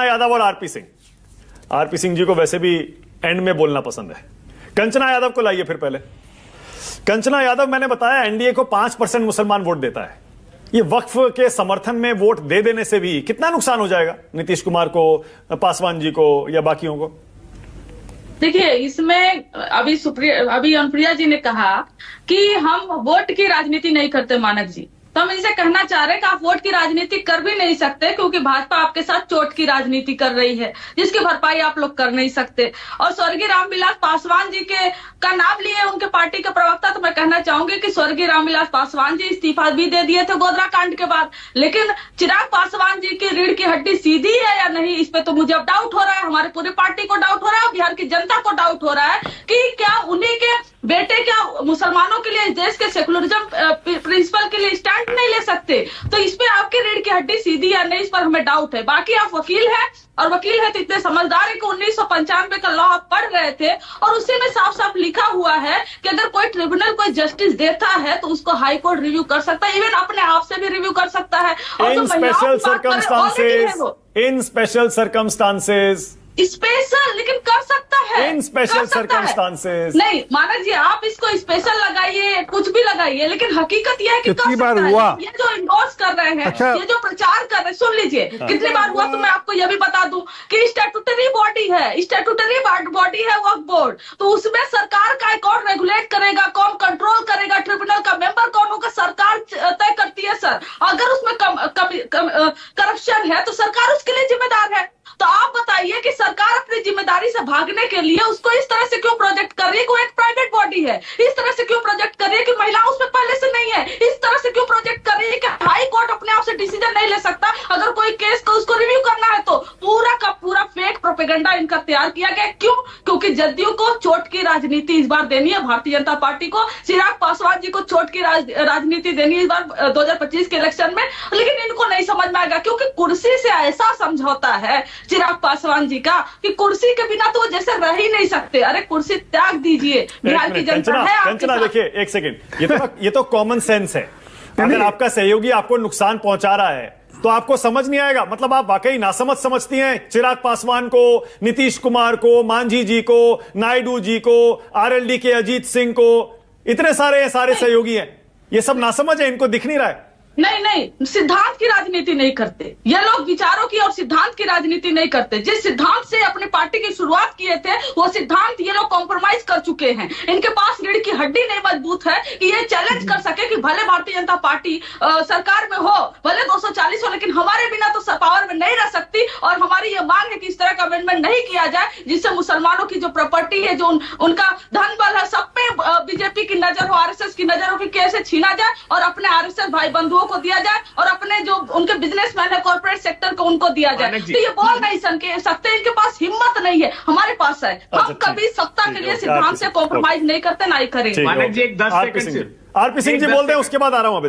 यादव और आरपी सिंह जी को वैसे भी एंड में बोलना पसंद है। कंचना यादव को लाइए फिर पहले। कंचना यादव, मैंने बताया एनडीए को 5% मुसलमान वोट देता है। ये वक्फ के समर्थन में वोट दे देने से भी कितना नुकसान हो जाएगा नीतीश कुमार को, पासवान जी को या बाकियों को? देखिए, इसमें अभी अनुप्रिया जी ने कहा कि हम वोट की राजनीति नहीं करते मानक जी, तो हम इनसे कहना चाह रहे हैं कि आप वोट की राजनीति कर भी नहीं सकते, क्योंकि भाजपा आपके साथ चोट की राजनीति कर रही है, जिसकी भरपाई आप लोग कर नहीं सकते। और स्वर्गीय रामविलास पासवान जी का नाम लिए उनके पार्टी के प्रवक्ता, तो मैं कहना चाहूंगी कि स्वर्गीय रामविलास पासवान जी इस्तीफा भी दे दिए थे गोधरा कांड के बाद, लेकिन चिराग पासवान जी की रीढ़ की हड्डी सीधी है या नहीं, इस पे तो मुझे अब डाउट हो रहा है, हमारे पूरी पार्टी को डाउट हो रहा है, बिहार की जनता को डाउट हो रहा है कि क्या उन्हीं के बेटे क्या मुसलमानों के लिए, इस देश के सेकुलरिज्म प्रिंसिपल के लिए स्टैंड नहीं ले सकते? तो इस पे आपकी रीढ़ की हड्डी सीधी या नहीं, इस पर हमें डाउट है। बाकी आप वकील हैं, और वकील है तो इतने समझदार है कि 1995 का लॉ आप पढ़ रहे थे, और उसी में साफ साफ लिखा हुआ है कि अगर कोई ट्रिब्यूनल कोई जस्टिस देता है तो उसको हाई कोर्ट रिव्यू कर सकता है, इवन अपने आप से भी रिव्यू कर सकता है। और इन स्पेशल सर्कमस्टांसेस स्पेशल लेकिन कर सकता है, इन स्पेशल सर्कमस्टांसेस नहीं मानक जी, आप इसको स्पेशल लगाइए, कुछ भी लगाइए, लेकिन हकीकत यह है कि कितनी बार हुआ ये जो इंडोर्स कर रहे हैं, अच्छा, ये जो प्रचार कर रहे हैं, सुन लीजिए कितनी बार हुआ, तो मैं आपको यह भी बता दूं कि स्टैट्यूटरी बॉडी है, स्टैट्यूटरी बॉडी है वक्फ बोर्ड, तो उसमें सरकार का कौन रेगुलेट करेगा, कौन कंट्रोल करेगा, ट्रिब्यूनल का मेंबर कौन होगा, सरकार तय करती है सर। अगर उसमें करप्शन है तो सरकार उसके लिए जिम्मेदार है। तो आप बताइए कि सरकार अपनी जिम्मेदारी से भागने के लिए उसको इस तरह से क्यों प्रोजेक्ट कर रही है कि वो एक प्राइवेट बॉडी है, इस तरह से क्यों प्रोजेक्ट कर रही है कि महिला उसमें पहले से नहीं है, इस तरह से क्यों प्रोजेक्ट कर रही है कि हाई कोर्ट अपने आप से डिसीजन नहीं ले सकता अगर कोई केस को उसको रिव्यू करना है। तो पूरा का पूरा फेक प्रोपेगेंडा इनका तैयार किया गया। क्यों? क्योंकि जदयू को चोट की राजनीति इस बार देनी है, भारतीय जनता पार्टी को चिराग पासवान जी को चोट की राजनीति देनी है इस बार 2025 के इलेक्शन में, लेकिन इनको नहीं समझ में आएगा, क्योंकि कुर्सी से ऐसा समझौता है चिराग पासवान जी का कि कुर्सी के बिना तो वो जैसे रह ही नहीं सकते। अरे कुर्सी त्याग दीजिए, बिहार की जनता है। कंचना देखिए, एक सेकंड, ये तो कॉमन सेंस है। अगर आपका सहयोगी आपको नुकसान पहुंचा रहा है तो आपको समझ नहीं आएगा? मतलब आप वाकई नासमझ समझती हैं चिराग पासवान को, नीतीश कुमार को, मांझी जी को, नायडू जी को, आरएलडी के अजीत सिंह को, इतने सारे सहयोगी हैं, ये सब नासमझ है, इनको दिख नहीं रहा है? नहीं, सिद्धांत की राजनीति नहीं करते ये लोग, विचारों की और सिद्धांत की राजनीति नहीं करते। जिस सिद्धांत से अपनी पार्टी की शुरुआत किए थे वो सिद्धांत ये लोग कॉम्प्रोमाइज कर चुके हैं। इनके पास रीढ़ की हड्डी नहीं मजबूत है कि ये चैलेंज कर सके कि भले भारतीय जनता पार्टी सरकार में हो, भले 240 हो, लेकिन हमारे बिना तो पावर में नहीं रह सकती। और हमारी ये मांग है कि इस तरह का अमेंडमेंट नहीं किया जाए जिससे मुसलमानों की जो प्रॉपर्टी है, जो उनका धन बल है, सब पे बीजेपी की नजर हो, आरएसएस की नजर हो कि कैसे छीना जाए और अपने आरएसएस भाई बंधुओं को दिया जाए और अपने जो उनके बिजनेसमैन है कॉर्पोरेट सेक्टर को उनको दिया जाए। तो ये बोल नहीं सकते, इनके पास हिम्मत नहीं है, हमारे पास है। हम कभी सत्ता के लिए सिद्धांत से कॉम्प्रोमाइज नहीं करते, ना ही करेंगे। मानक जी, एक 10 सेकंड आरपी सिंह जी बोल रहे हैं, उसके बाद आ रहा हूं अभी।